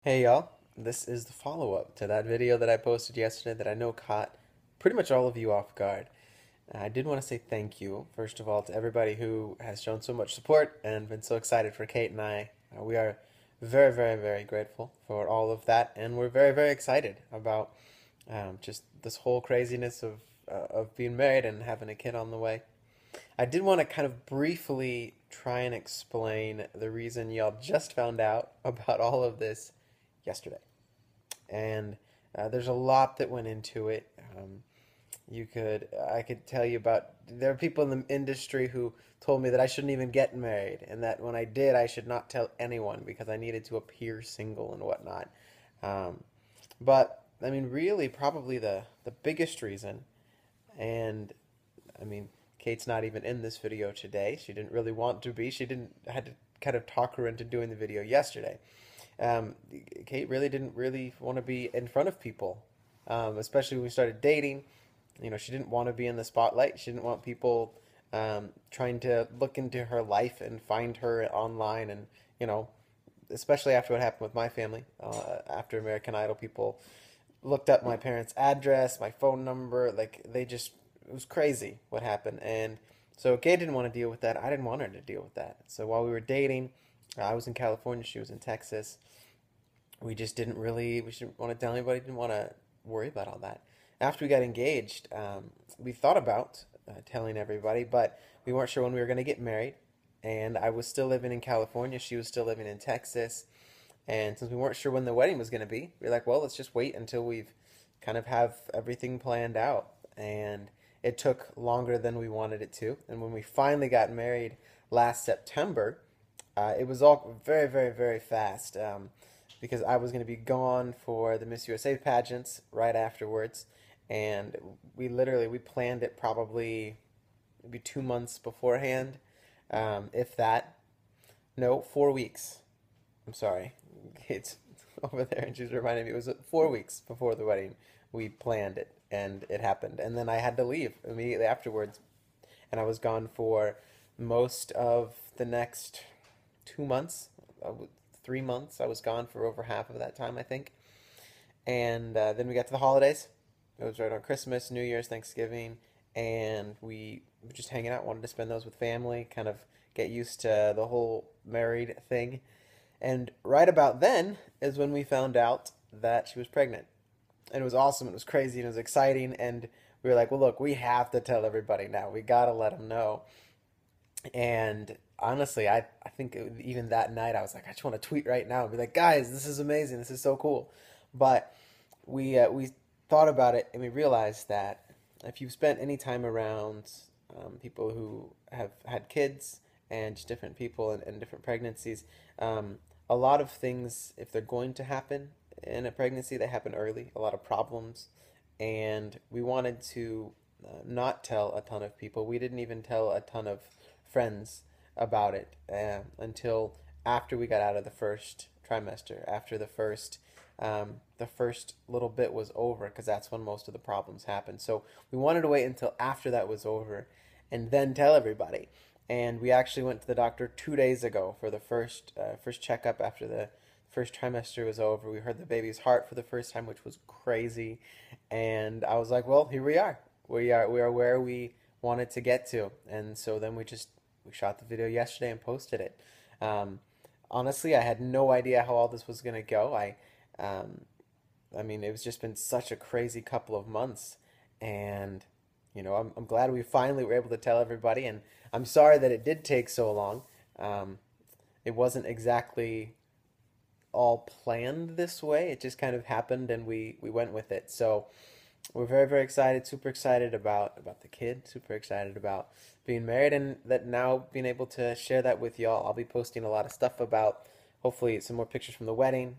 Hey y'all, this is the follow-up to that video that I posted yesterday that I know caught pretty much all of you off guard. I did want to say thank you, first of all, to everybody who has shown so much support and been so excited for Kate and I. We are very, very, very grateful for all of that, and we're very, very excited about just this whole craziness of being married and having a kid on the way. I did want to kind of briefly try and explain the reason y'all just found out about all of this yesterday. And there's a lot that went into it. I could tell you about, there are people in the industry who told me that I shouldn't even get married, and that when I did, I should not tell anyone because I needed to appear single and whatnot. Um, but I mean, really, probably the biggest reason, and I mean, Kate's not even in this video today. She didn't really want to be. She didn't had to kind of talk her into doing the video yesterday. Um, Kate really didn't really want to be in front of people, especially when we started dating. You know, she didn't want to be in the spotlight. She didn't want people trying to look into her life and find her online. And, you know, especially after what happened with my family, after American Idol, people looked up my parents' address, my phone number. Like, it was crazy what happened. And so Kate didn't want to deal with that. I didn't want her to deal with that. So while we were dating, I was in California, she was in Texas. We didn't want to tell anybody, didn't want to worry about all that. After we got engaged, we thought about telling everybody, but we weren't sure when we were going to get married. And I was still living in California, she was still living in Texas. And since we weren't sure when the wedding was going to be, we were like, well, let's just wait until we've kind of have everything planned out. And it took longer than we wanted it to. And when we finally got married last September, it was all very, very, very fast because I was going to be gone for the Miss USA pageants right afterwards, and we planned it probably maybe 2 months beforehand, if that. No, 4 weeks. I'm sorry, it's over there, and she's reminding me it was 4 weeks before the wedding. We planned it, and it happened, and then I had to leave immediately afterwards, and I was gone for most of the next 2 months, 3 months. I was gone for over half of that time, I think. And then we got to the holidays. It was right on Christmas, New Year's, Thanksgiving, and we were just hanging out. Wanted to spend those with family, kind of get used to the whole married thing. And right about then is when we found out that she was pregnant. And it was awesome. It was crazy. And it was exciting. And we were like, well, look, we have to tell everybody now. We got to let them know. And honestly, I think even that night I was like, I just want to tweet right now and be like, guys, this is amazing. This is so cool. But we thought about it and we realized that if you've spent any time around people who have had kids and just different people and different pregnancies, a lot of things, if they're going to happen in a pregnancy, they happen early. A lot of problems, and we wanted to not tell a ton of people. We didn't even tell a ton of friends about it until after we got out of the first trimester, after the first little bit was over, because that's when most of the problems happen. So we wanted to wait until after that was over, and then tell everybody. And we actually went to the doctor 2 days ago for the first checkup after the first trimester was over. We heard the baby's heart for the first time, which was crazy. And I was like, well, here we are. We are where we wanted to get to. And so then we shot the video yesterday and posted it. Um, Honestly, I had no idea how all this was gonna go. Um, I mean, it was just been such a crazy couple of months, and I'm glad we finally were able to tell everybody. And I'm sorry that it did take so long. Um, it wasn't exactly all planned this way. It just kind of happened, and we went with it. So we're very, very excited, super excited about the kid, super excited about being married, and that now being able to share that with y'all. I'll be posting a lot of stuff about, hopefully, some more pictures from the wedding,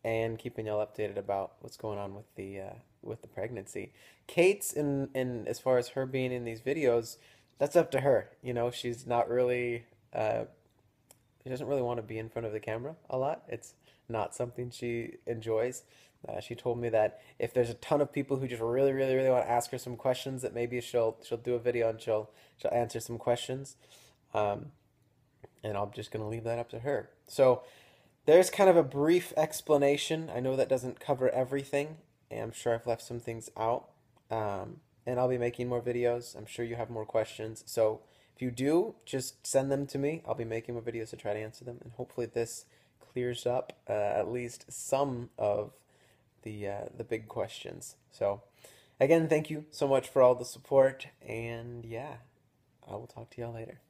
and keeping y'all updated about what's going on with the pregnancy. Kate's in as far as her being in these videos, that's up to her. She's not really she doesn't really want to be in front of the camera a lot. It's not something she enjoys. She told me that if there's a ton of people who just really, really, really want to ask her some questions, that maybe she'll do a video and she'll answer some questions. Um, and I'm just gonna leave that up to her. So There's kind of a brief explanation. I know that doesn't cover everything, and I'm sure I've left some things out. And I'll be making more videos. I'm sure you have more questions. So if you do, just send them to me. I'll be making more videos to try to answer them, and hopefully this clears up at least some of the big questions. So again, thank you so much for all the support, and yeah, I will talk to y'all later.